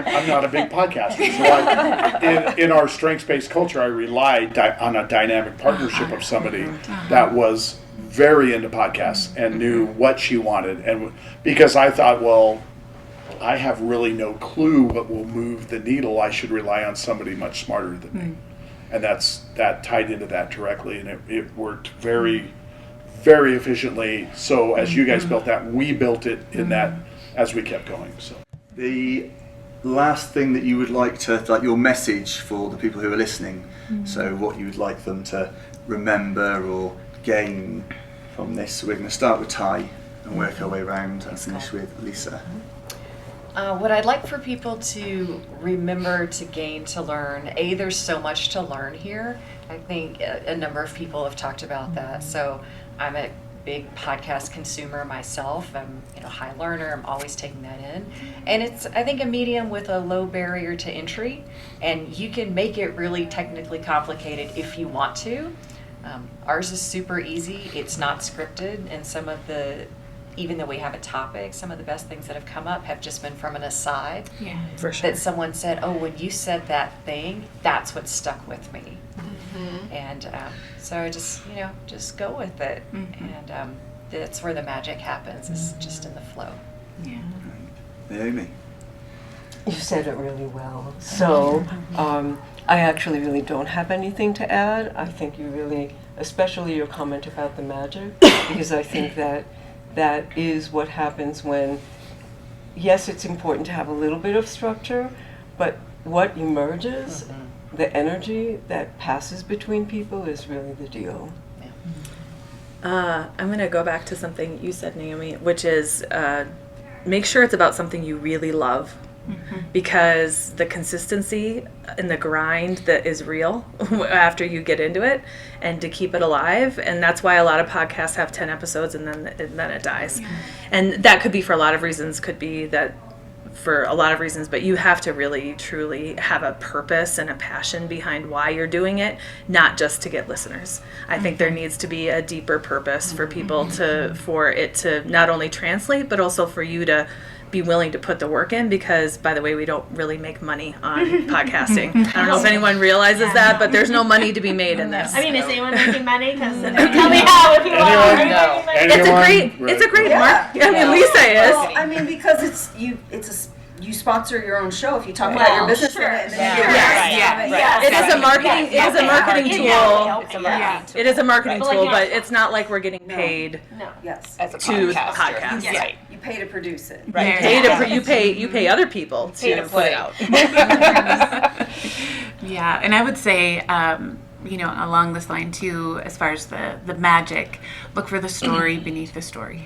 I'm not a big podcaster. So in our strengths-based culture, I relied on a dynamic partnership of somebody that was very into podcasts and knew what she wanted, and because I thought, well, I have really no clue what will move the needle. I should rely on somebody much smarter than me. And that tied into that directly, and it worked very, very efficiently. So as you guys built that, we built it in that as we kept going. So The last thing that you would like to, like your message for the people who are listening, so what you would like them to remember or gain from this. So we're going to start with Ty and work our way around and finish with Lisa. What I'd like for people to remember, to gain, to learn, there's so much to learn here. I think a number of people have talked about that. So I'm a big podcast consumer myself. I'm a high learner. I'm always taking that in. And it's, I think, a medium with a low barrier to entry. And you can make it really technically complicated if you want to. Ours is super easy. It's not scripted. And some of the, even though we have a topic, some of the best things that have come up have just been from an aside. Yeah. For sure. That someone said, oh, when you said that thing, that's what stuck with me. And so I just go with it. And that's where the magic happens, is just in the flow. Yeah. Naomi. You said it really well. So I actually really don't have anything to add. I think you really, especially your comment about the magic, because I think that is what happens when, yes, it's important to have a little bit of structure, but what emerges, the energy that passes between people is really the deal. I'm going to go back to something you said, Naomi, which is make sure it's about something you really love. Because the consistency and the grind that is real after you get into it, and to keep it alive. And that's why a lot of podcasts have 10 episodes and then it dies. And that could be for a lot of reasons, could be that for a lot of reasons, but you have to really truly have a purpose and a passion behind why you're doing it, not just to get listeners. I think there needs to be a deeper purpose for people for it to not only translate, but also for you to be willing to put the work in, because, by the way, we don't really make money on podcasting. I don't know if anyone realizes that, but there's no money to be made in this. I mean, is anyone making money? Because tell me how if you are. It's a great mark. I mean, Lisa is. Well, I mean, because you sponsor your own show if you talk about your business. Sure. And then It is a marketing. It is a marketing tool. It's a marketing tool. It is a marketing But like, tool, yeah. but it's not like we're getting paid Yes. As a to podcaster. podcast. Yeah. Right. You pay to produce it. Right. You pay other people Pay to to put play. it out. Yeah, and I would say, along this line too, as far as the magic, look for the story beneath the story.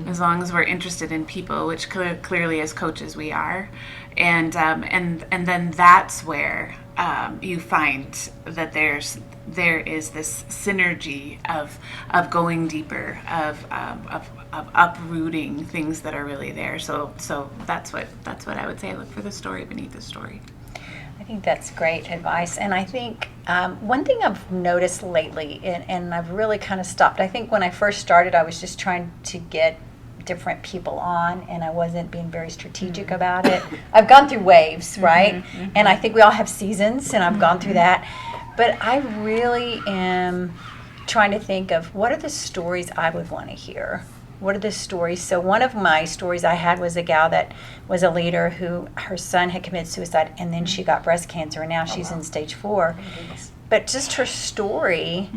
As long as we're interested in people, which clearly as coaches we are, and then that's where you find that there is this synergy of going deeper, of uprooting things that are really there. So that's what I would say. Look for the story beneath the story. I think that's great advice. And I think one thing I've noticed lately, and I've really kind of stopped, I think when I first started, I was just trying to get different people on, and I wasn't being very strategic about it. I've gone through waves, right? And I think we all have seasons, and I've gone through that. But I really am trying to think of what are the stories I would want to hear. What are the stories? So one of my stories I had was a gal that was a leader who her son had committed suicide, and then she got breast cancer, and now she's in stage 4. But just her story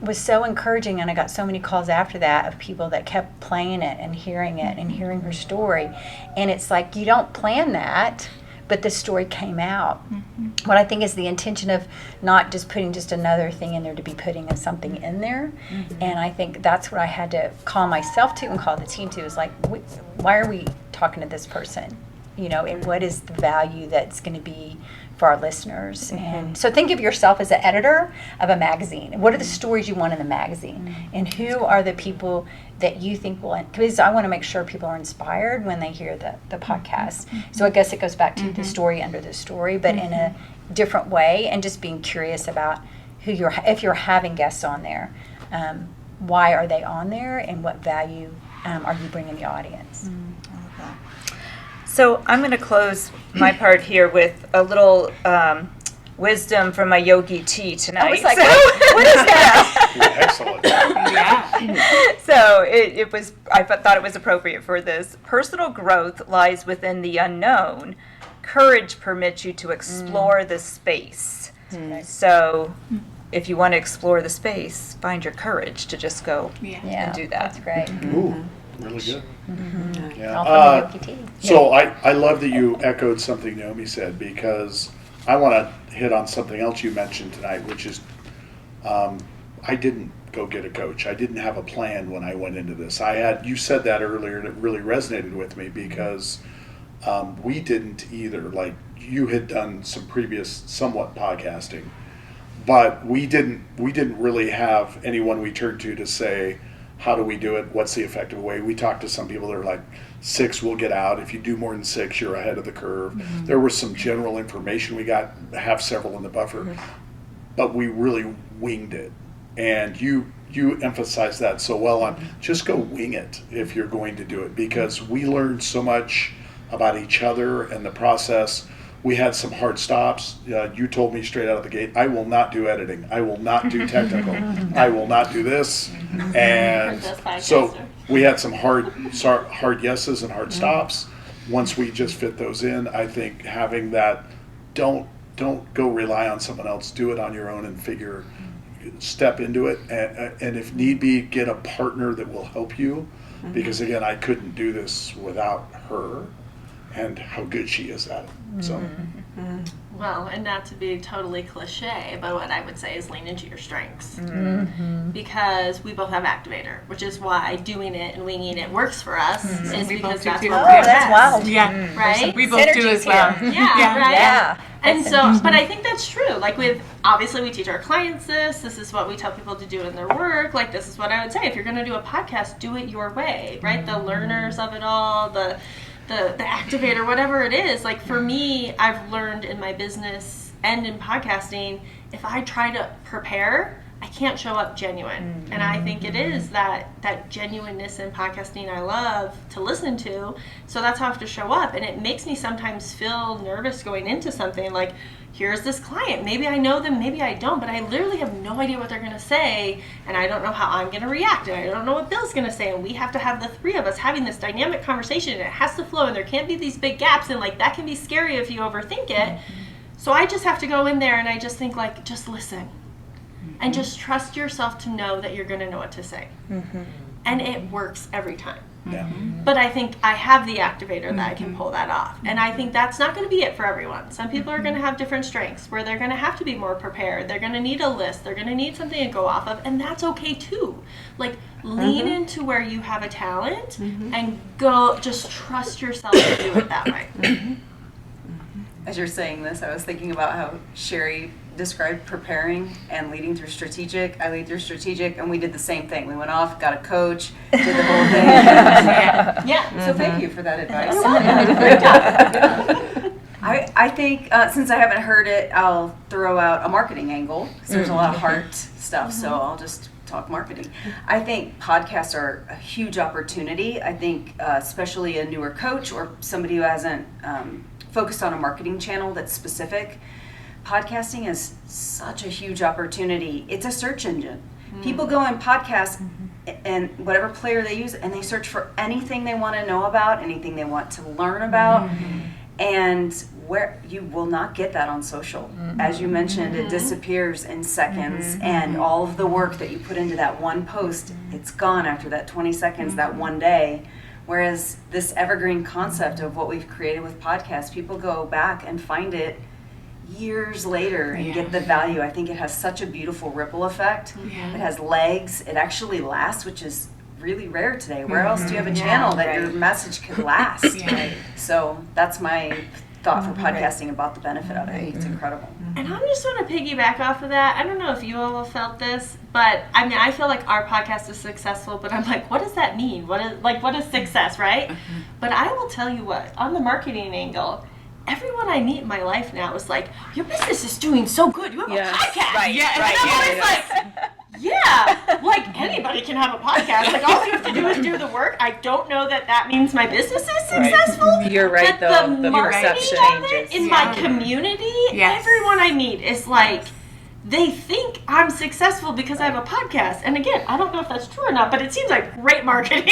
was so encouraging, and I got so many calls after that of people that kept playing it and hearing her story. And it's like, you don't plan that, but the story came out. What I think is the intention of not just putting just another thing in there, to be putting something in there. And I think that's what I had to call myself to and call the team to, is like, why are we talking to this person? And what is the value that's going to be for our listeners? And so think of yourself as an editor of a magazine. What are the stories you want in the magazine? And who are the people that you think will, because I want to make sure people are inspired when they hear the podcast. So I guess it goes back to the story under the story, but in a different way, and just being curious about if you're having guests on there, why are they on there, and what value are you bringing the audience? So I'm going to close my part here with a little wisdom from my yogi tea tonight. I was like, what is that? Excellent. So it was. I thought it was appropriate for this. Personal growth lies within the unknown. Courage permits you to explore the space. So if you want to explore the space, find your courage to just go Yeah, and do that. That's great. Ooh, really good. Yeah. All from the Yoki tea. So I love that you echoed something Naomi said, because I want to hit on something else you mentioned tonight, which is I didn't go get a coach. I didn't have a plan when I went into this. You said that earlier, and it really resonated with me, because we didn't either. Like, you had done some previous somewhat podcasting, but we didn't really have anyone we turned to say, how do we do it? What's the effective way? We talked to some people that are like, 6 will get out. If you do more than 6, you're ahead of the curve. Mm-hmm. There was some general information. We got have several in the buffer, but we really winged it. And you emphasize that so well on just go wing it if you're going to do it, because we learned so much about each other and the process. We had some hard stops. You told me straight out of the gate, I will not do editing. I will not do technical. I will not do this. And so we had some hard yeses and hard stops. Once we just fit those in, I think having that, don't go rely on someone else. Do it on your own and step into it. And if need be, get a partner that will help you. Because again, I couldn't do this without her and how good she is at it. So. Well, and not to be totally cliche, but what I would say is lean into your strengths. Because we both have activator, which is why doing it and winging it works for us. Is because that's what we're that's wild. Yeah, right? We both do as well. Yeah, right? Yeah. And so, but I think that's true. Like obviously we teach our clients this is what we tell people to do in their work. Like, this is what I would say. If you're going to do a podcast, do it your way, right? The learners of it all, the activator, whatever it is. Like, for me, I've learned in my business and in podcasting, if I try to prepare, I can't show up genuine. And I think it is that genuineness in podcasting I love to listen to. So that's how I have to show up. And it makes me sometimes feel nervous going into something. Like, here's this client. Maybe I know them, maybe I don't, but I literally have no idea what they're going to say, and I don't know how I'm going to react, and I don't know what Bill's going to say, and we have to have the three of us having this dynamic conversation, and it has to flow, and there can't be these big gaps, and like that can be scary if you overthink it. So I just have to go in there, and I just think, like, just listen, and just trust yourself to know that you're going to know what to say. And it works every time. Yeah. But I think I have the activator that I can pull that off. And I think that's not going to be it for everyone. Some people are going to have different strengths where they're going to have to be more prepared. They're going to need a list. They're going to need something to go off of. And that's okay too. Like, lean into where you have a talent and go, just trust yourself to do it that way. As you're saying this, I was thinking about how Sheri described preparing and leading through strategic. I lead through strategic, and we did the same thing. We went off, got a coach, did the whole thing. Yeah. So thank you for that advice. Great job. I think since I haven't heard it, I'll throw out a marketing angle, because there's a lot of heart stuff, so I'll just talk marketing. I think podcasts are a huge opportunity. I think especially a newer coach or somebody who hasn't focused on a marketing channel that's specific, podcasting is such a huge opportunity. It's a search engine. People go in podcasts and whatever player they use, and they search for anything they want to know about, anything they want to learn about, and where you will not get that on social. As you mentioned, it disappears in seconds, and all of the work that you put into that one post, it's gone after that 20 seconds, that one day. Whereas this evergreen concept of what we've created with podcasts, people go back and find it years later and get the value. I think it has such a beautiful ripple effect. It has legs. It actually lasts, which is really rare today. Where else do you have a channel that your message could last? So that's my thought for podcasting about the benefit of it. It's incredible. And I'm just want to piggyback off of that. I don't know if you all have felt this, but I mean, I feel like our podcast is successful, but I'm like, what does that mean? What is success, right? But I will tell you what, on the marketing angle, everyone I meet in my life now is like, your business is doing so good. You have a podcast. Right. And I'm always like, like anybody can have a podcast. Like, all you have to do is do the work. I don't know that means my business is successful. You're right, but though. the The marketing perception of it changes. in my community, everyone I meet is like, they think I'm successful because I have a podcast. And again, I don't know if that's true or not, but it seems like great marketing.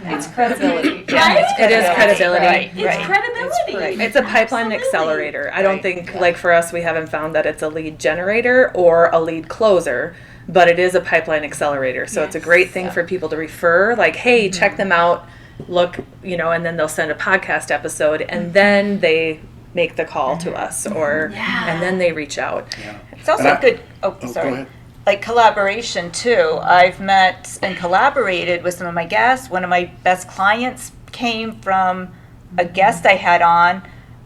It's credibility. Right? It's It is credibility. Right, It's right. credibility. It's a pipeline Absolutely. accelerator. I don't think, like for us, we haven't found that it's a lead generator or a lead closer, but it is a pipeline accelerator. So it's a great thing for people to refer, like, hey, check them out, look, and then they'll send a podcast episode, and then they make the call to us, and then they reach out. It's also good. Oh, Go sorry. ahead. Like collaboration too. I've met and collaborated with some of my guests. One of my best clients came from a guest I had on.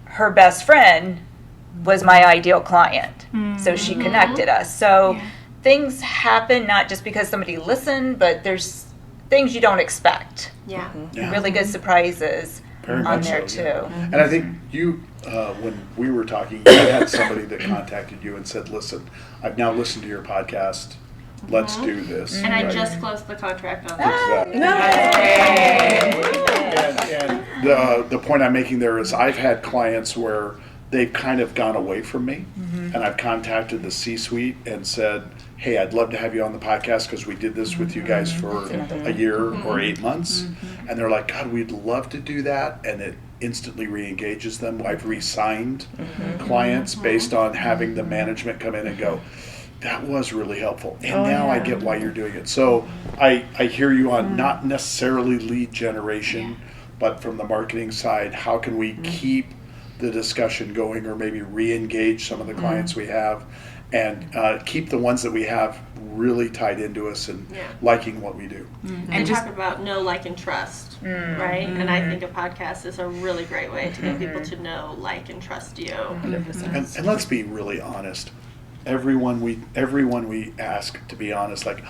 Her best friend was my ideal client, so she connected us. So things happen not just because somebody listened, but there's things you don't expect. Yeah. Really good surprises Very on much there so, too. And I think you, when we were talking, you had somebody that contacted you and said, "Listen, I've now listened to your podcast. Let's do this." And I right? just closed the contract on that. Exactly. And the point I'm making there is I've had clients where they've kind of gone away from me, and I've contacted the C-suite and said, "Hey, I'd love to have you on the podcast because we did this with you guys for a year or 8 months." And they're like, "God, we'd love to do that." And it instantly re-engages them. I've re-signed clients based on having the management come in and go, "That was really helpful. And now I get why you're doing it." So I hear you on not necessarily lead generation, but from the marketing side, how can we keep the discussion going or maybe re-engage some of the clients we have and keep the ones that we have really tied into us and liking what we do. And talk about know, like, and trust, right? And I think a podcast is a really great way to get people to know, like, and trust you. And let's be really honest. Everyone we ask to be honest, like,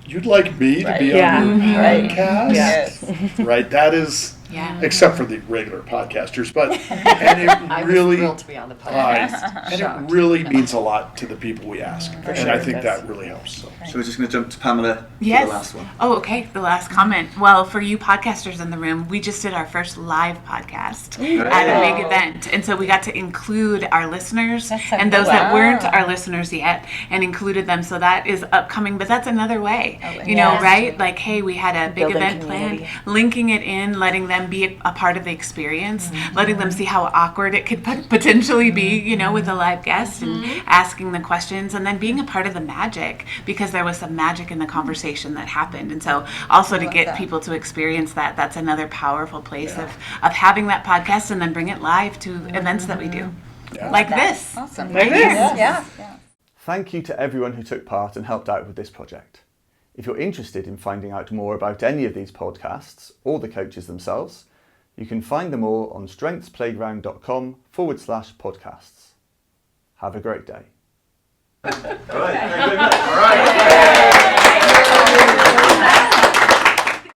"You'd like me to be on your podcast?" Yes. Right? That is, except for the regular podcasters, but and it I really, was thrilled to be on the podcast. and it really means a lot to the people we ask, and sure I it think does. that really helps. So. So we're just going to jump to Pamela for Yes. the last one. Oh, okay. The last comment. Well, for you podcasters in the room, we just did our first live podcast at a big event. And so we got to include our listeners and those that weren't our listeners yet and included them. So that is upcoming. But that's another way, right? Like, hey, we had a big Building event community. planned, linking it in, letting them be a part of the experience, letting them see how awkward it could potentially be, with a live guest and asking the questions and then being a part of the magic because there was some magic in the conversation that happened. And so also to get people to experience that, that's another powerful place of having that podcast and then bring it live to events that we do. Like this. Awesome. Like this. Yeah. Thank you to everyone who took part and helped out with this project. If you're interested in finding out more about any of these podcasts or the coaches themselves, you can find them all on strengthsplayground.com/podcasts. Have a great day. All right.